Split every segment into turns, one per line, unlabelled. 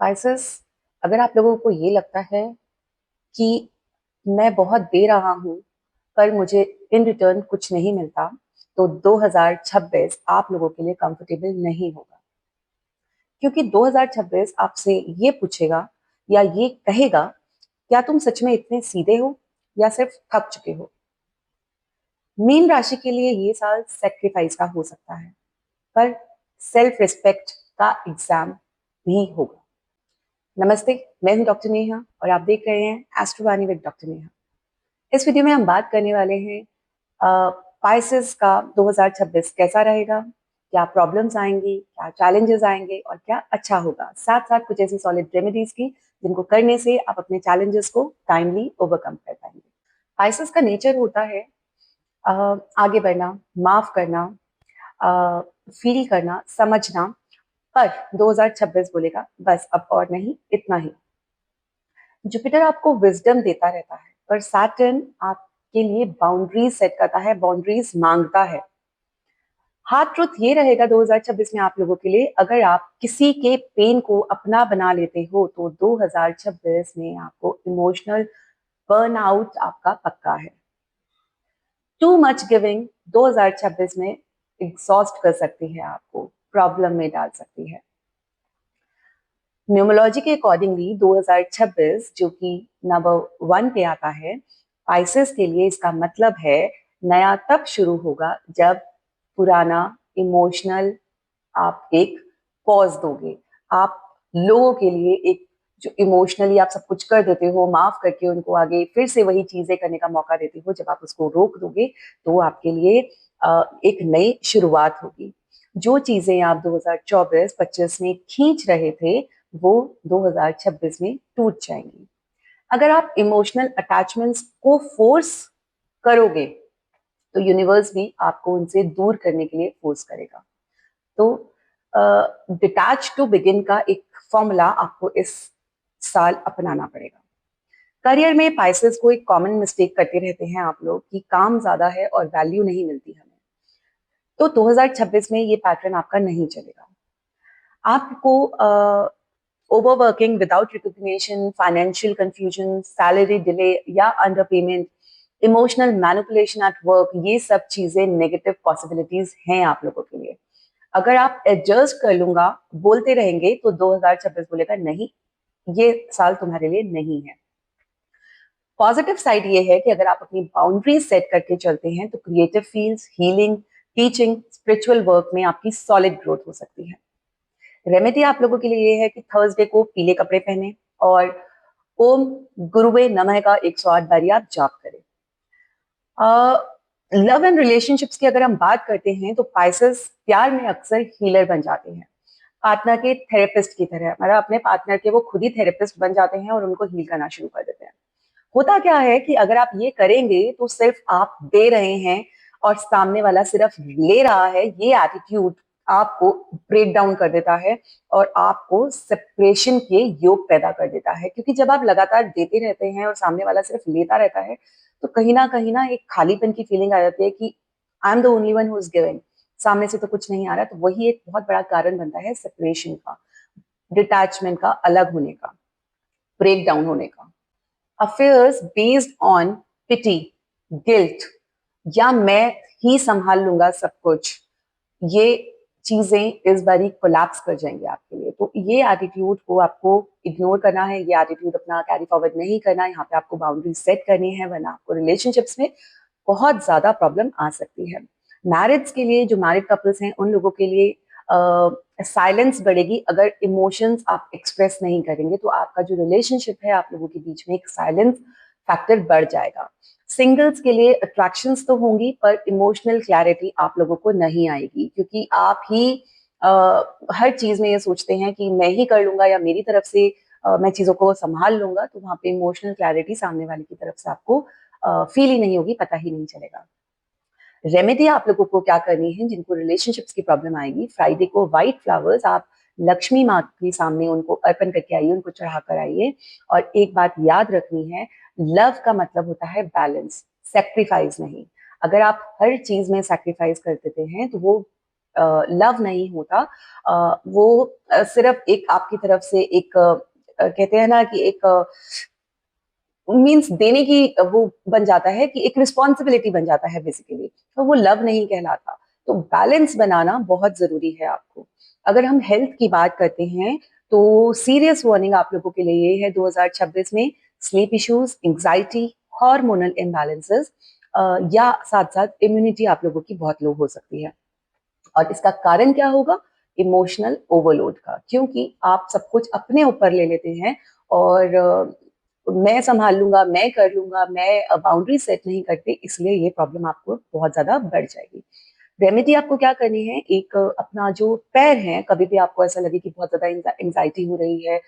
Spices, अगर आप लोगों को ये लगता है कि मैं बहुत दे रहा हूँ पर मुझे इन रिटर्न कुछ नहीं मिलता, तो 2026 आप लोगों के लिए कंफर्टेबल नहीं होगा। क्योंकि 2026 आपसे ये पूछेगा या ये कहेगा, क्या तुम सच में इतने सीधे हो या सिर्फ थक चुके हो। मीन राशि के लिए ये साल सेक्रीफाइस का हो सकता है, पर सेल्फ रिस्पेक्ट का एग्जाम भी होगा। नमस्ते, मैं हूं डॉक्टर नेहा और आप देख रहे हैं एस्ट्रोवाणी विद डॉक्टर नेहा। इस वीडियो में हम बात करने वाले हैं पाइसेस का 2026 कैसा रहेगा, क्या प्रॉब्लम्स आएंगी, क्या चैलेंजेस आएंगे और क्या अच्छा होगा। साथ साथ कुछ ऐसी सॉलिड रेमेडीज की जिनको करने से आप अपने चैलेंजेस को टाइमली ओवरकम कर पाएंगे। पाइसेस का नेचर होता है आगे बढ़ना, माफ करना, फील करना, समझना। पर 2026 बोलेगा बस अब और नहीं, इतना ही। जुपिटर आपको विजडम देता रहता है, पर सैटर्न आपके लिए बाउंड्रीज सेट करता है, बाउंड्रीज मांगता है। हार्ड ट्रुथ ये रहेगा 2026 में आप लोगों के लिए, अगर आप किसी के पेन को अपना बना लेते हो तो 2026 में आपको इमोशनल बर्नआउट आपका पक्का है। टू मच गिविंग 2026 में एग्जॉस्ट कर सकती है, आपको प्रॉब्लम में डाल सकती है। न्यूमरोलॉजी के अकॉर्डिंगली 2026 जो कि नंबर 1 पे आता है, पाइसेस के लिए इसका मतलब है नया तब शुरू होगा जब पुराना इमोशनल आप एक पॉज दोगे। आप लोगों के लिए एक जो इमोशनली आप सब कुछ कर देते हो, माफ करके उनको आगे फिर से वही चीजें करने का मौका देते हो, जब आप उसको रोक दोगे तो आपके लिए एक नई शुरुआत होगी। जो चीजें आप 2024-25 में खींच रहे थे वो 2026 में टूट जाएंगी। अगर आप इमोशनल अटैचमेंट्स को फोर्स करोगे तो यूनिवर्स भी आपको उनसे दूर करने के लिए फोर्स करेगा। तो डिटैच टू बिगिन का एक फॉर्मूला आपको इस साल अपनाना पड़ेगा। करियर में पाइसेस को एक कॉमन मिस्टेक करते रहते हैं आप लोग कि काम ज्यादा है और वैल्यू नहीं मिलती हमें। तो 2026 में ये पैटर्न आपका नहीं चलेगा। आपको overworking without recognition, financial confusion, salary delay या underpayment, emotional manipulation at work, ये सब चीजें नेगेटिव पॉसिबिलिटीज हैं आप लोगों के लिए। अगर आप एडजस्ट कर लूंगा बोलते रहेंगे तो 2026 बोलेगा नहीं, ये साल तुम्हारे लिए नहीं है। पॉजिटिव साइड ये है कि अगर आप अपनी बाउंड्रीज सेट करके चलते हैं तो creative fields, healing, teaching, spiritual work में आपकी सॉलिड ग्रोथ हो सकती है। रेमेडी आप लोगों के लिए ये है कि थर्सडे को पीले कपड़े पहने और ओम गुरुवे नमः का 108 बारी आप जाप करें। लव एंड रिलेशनशिप्स की अगर हम बात करते हैं तो पाइसेस प्यार में अक्सर हीलर बन जाते हैं, पार्टनर के थेरेपिस्ट की तरह। मतलब अपने पार्टनर के वो खुद ही थेरेपिस्ट बन जाते हैं और उनको हील करना शुरू कर देते हैं। होता क्या है कि अगर आप ये करेंगे तो सिर्फ आप दे रहे हैं और सामने वाला सिर्फ ले रहा है, ये एटीट्यूड आपको ब्रेक डाउन कर देता है और आपको सेपरेशन के योग पैदा कर देता है। क्योंकि जब आप लगातार देते रहते हैं और सामने वाला सिर्फ लेता रहता है तो कहीं ना एक खालीपन की फीलिंग आ जाती है कि I am the only one who is giving, सामने से तो कुछ नहीं आ रहा। तो वही एक बहुत बड़ा कारण बनता है सेपरेशन का, डिटैचमेंट का, अलग होने का, ब्रेक डाउन होने का। Affairs based on pity, guilt या मैं ही संभाल लूंगा सब कुछ, ये चीजें इस बारी कोलैप्स कर जाएंगे आपके लिए। तो ये एटीट्यूड को आपको इग्नोर करना है, ये एटीट्यूड अपना कैरी फॉरवर्ड नहीं करना है। यहाँ पे आपको बाउंड्री सेट करनी है, वरना आपको रिलेशनशिप्स में बहुत ज्यादा प्रॉब्लम आ सकती है। मैरिज के लिए, जो मैरिड कपल्स हैं उन लोगों के लिए साइलेंस बढ़ेगी। अगर इमोशंस आप एक्सप्रेस नहीं करेंगे तो आपका जो रिलेशनशिप है आप लोगों के बीच में एक साइलेंस फैक्टर बढ़ जाएगा। सिंगल्स के लिए अट्रैक्शंस तो होंगी पर इमोशनल क्लैरिटी आप लोगों को नहीं आएगी, क्योंकि आप ही हर चीज में ये सोचते हैं कि मैं ही कर लूंगा या मेरी तरफ से मैं चीजों को संभाल लूंगा। तो वहां पे इमोशनल क्लैरिटी सामने वाले की तरफ से आपको फील ही नहीं होगी, पता ही नहीं चलेगा। रेमेडी आप लोगों को क्या करनी है, जिनको रिलेशनशिप्स की प्रॉब्लम आएगी, फ्राइडे को व्हाइट फ्लावर्स आप लक्ष्मी माँ के सामने उनको अर्पण करके आइए, उनको चढ़ा कर आइए। और एक बात याद रखनी है, लव का मतलब होता है बैलेंस, सेक्रीफाइस नहीं। अगर आप हर चीज में सेक्रीफाइस कर देते हैं तो वो लव नहीं होता, वो सिर्फ एक आपकी तरफ से एक कहते हैं ना कि एक मीन्स देने की वो बन जाता है कि एक रिस्पॉन्सिबिलिटी बन जाता है बेसिकली, तो वो लव नहीं कहलाता। तो बैलेंस बनाना बहुत जरूरी है आपको। अगर हम हेल्थ की बात करते हैं तो सीरियस वार्निंग आप लोगों के लिए ये है 2026 में sleep issues, anxiety, hormonal imbalances या साथ साथ इम्यूनिटी आप लोगों की बहुत लो हो सकती है। और इसका कारण क्या होगा? इमोशनल ओवरलोड का, क्योंकि आप सब कुछ अपने ऊपर ले लेते हैं और मैं संभाल लूंगा, मैं कर लूंगा, मैं बाउंड्री सेट नहीं करते, इसलिए ये प्रॉब्लम आपको बहुत ज्यादा बढ़ जाएगी। रेमेडी आपको क्या करनी है, एक अपना जो पैर है, कभी भी आपको ऐसा लगे कि बहुत ज्यादा एंजाइटी हो रही है,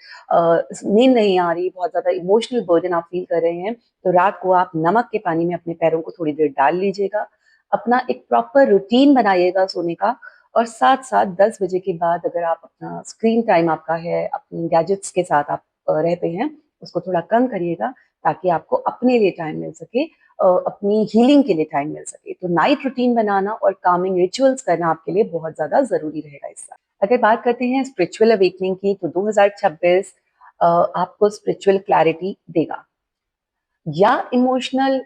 नींद नहीं आ रही, बहुत ज्यादा इमोशनल बर्डन आप फील कर रहे हैं, तो रात को आप नमक के पानी में अपने पैरों को थोड़ी देर डाल लीजिएगा। अपना एक प्रॉपर रूटीन बनाइएगा सोने का। और साथ साथ 10 बजे के बाद अगर आप अपना स्क्रीन टाइम आपका है, अपने गैजेट्स के साथ आप रहते हैं, उसको थोड़ा कम करिएगा, ताकि आपको अपने लिए टाइम मिल सके, अपनी हीलिंग के लिए टाइम मिल सके। तो नाइट रूटीन बनाना और कामिंग रिचुअल्स करना आपके लिए बहुत ज्यादा जरूरी रहेगा इस साल। अगर बात करते हैं स्पिरिचुअल अवेकनिंग की, तो 2026 आपको स्पिरिचुअल क्लैरिटी देगा या इमोशनल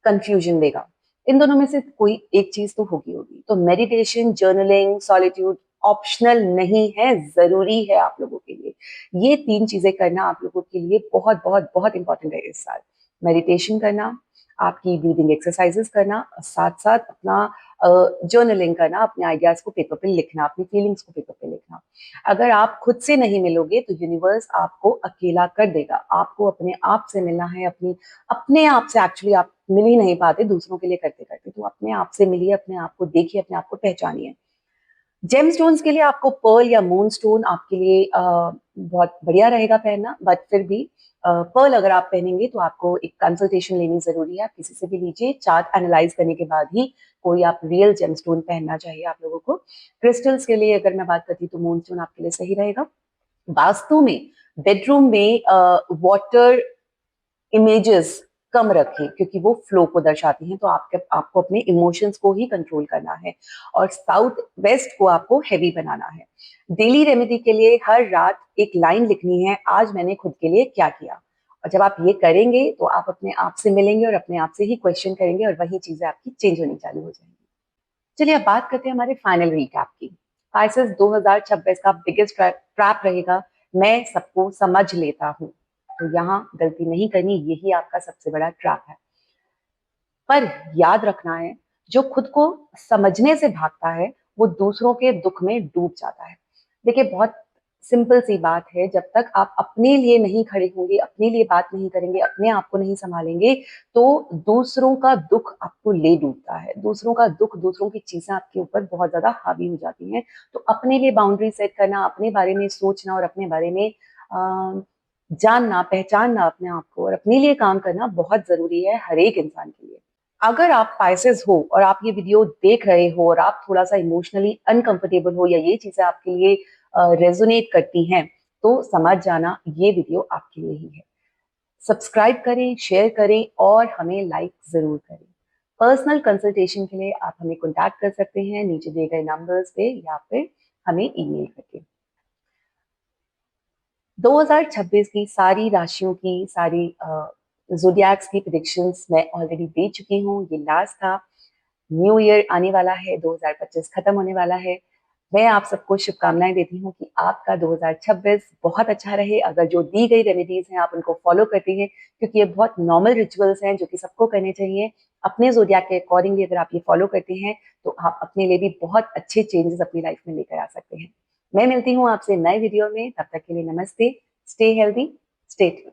कंफ्यूजन देगा। इन दोनों में से कोई एक चीज तो होगी। तो मेडिटेशन, जर्नलिंग, सॉलिट्यूड ऑप्शनल नहीं है, जरूरी है आप लोगों के लिए। ये 3 चीजें करना आप लोगों के लिए बहुत बहुत बहुत इंपॉर्टेंट है इस साल। मेडिटेशन करना, आपकी ब्रीदिंग एक्सरसाइजेस करना, साथ साथ अपना जर्नलिंग करना, अपने आइडियाज को पेपर पे लिखना, अपनी फीलिंग्स को पेपर पे लिखना। अगर आप खुद से नहीं मिलोगे तो यूनिवर्स आपको अकेला कर देगा। आपको अपने आप से मिलना है, अपने आप से। एक्चुअली आप मिल ही नहीं पाते दूसरों के लिए करते करते, तो अपने आप से मिलिए, अपने आप को देखिए, अपने आप को पहचानिए। जेम स्टोन्स के लिए आपको पर्ल या मून स्टोन आपके लिए बहुत बढ़िया रहेगा पहनना, बट फिर भी पर्ल अगर आप पहनेंगे तो आपको एक कंसल्टेशन लेनी जरूरी है। आप किसी से भी लीजिए, चार्ट एनालाइज करने के बाद ही कोई आप रियल जेम स्टोन पहनना चाहिए आप लोगों को। क्रिस्टल्स के लिए अगर मैं बात करती तो मून स्टोन आपके लिए सही रहेगा। वास्तु में बेडरूम में वाटर इमेजेस कम रखें, क्योंकि वो फ्लो को दर्शाती हैं। तो आपको अपने इमोशंस को ही कंट्रोल करना है। और साउथ वेस्ट को आपको हैवी बनाना है। डेली रेमेडी के लिए हर रात एक लाइन लिखनी है, आज मैंने खुद के लिए क्या किया। और जब आप ये करेंगे तो आप अपने आप से मिलेंगे और अपने आप से ही क्वेश्चन करेंगे, और वही चीजें आपकी चेंज होनी चालू हो जाएंगी। चलिए अब बात करते हैं हमारे फाइनल रिकैप की। पाइसेस 2026 का बिगेस्ट ट्रैप रहेगा, मैं सबको समझ लेता हूँ। तो यहाँ गलती नहीं करनी, यही आपका सबसे बड़ा ट्रैप है। पर याद रखना है, जो खुद को समझने से भागता है वो दूसरों के दुख में डूब जाता है। देखिए, बहुत सिंपल सी बात है, जब तक आप अपने लिए नहीं खड़े होंगे, अपने लिए बात नहीं करेंगे, अपने आप को नहीं संभालेंगे, तो दूसरों का दुख आपको ले डूबता है। दूसरों का दुख, दूसरों की चीजें आपके ऊपर बहुत ज्यादा हावी हो जाती हैं। तो अपने लिए बाउंड्री सेट करना, अपने बारे में सोचना और अपने बारे में जानना, पहचानना अपने आप को और अपने लिए काम करना बहुत जरूरी है हर एक इंसान के लिए। अगर आप पाइसेस हो और आप ये वीडियो देख रहे हो और आप थोड़ा सा इमोशनली अनकंफर्टेबल हो, या ये चीजें आपके लिए रेजोनेट करती हैं, तो समझ जाना ये वीडियो आपके लिए ही है। सब्सक्राइब करें, शेयर करें और हमें लाइक जरूर करें। पर्सनल कंसल्टेशन के लिए आप हमें कॉन्टैक्ट कर सकते हैं नीचे दिए गए नंबर्स पे, या फिर हमें ईमेल करके। 2026 की सारी राशियों की, सारी ज़ोडिएक्स की प्रेडिक्शंस मैं ऑलरेडी दे चुकी हूँ। ये लास्ट था। न्यू ईयर आने वाला है, 2025 खत्म होने वाला है। मैं आप सबको शुभकामनाएं देती हूँ कि आपका 2026 बहुत अच्छा रहे। अगर जो दी गई रेमेडीज हैं आप उनको फॉलो करते हैं, क्योंकि ये बहुत नॉर्मल रिचुअल्स हैं जो कि सबको करने चाहिए। अपने ज़ोडिएक के अकॉर्डिंगली अगर आप ये फॉलो करते हैं तो आप अपने लिए भी बहुत अच्छे चेंजेस अपनी लाइफ में लेकर आ सकते हैं। मैं मिलती हूँ आपसे नए वीडियो में, तब तक के लिए नमस्ते। Stay healthy, stay tuned.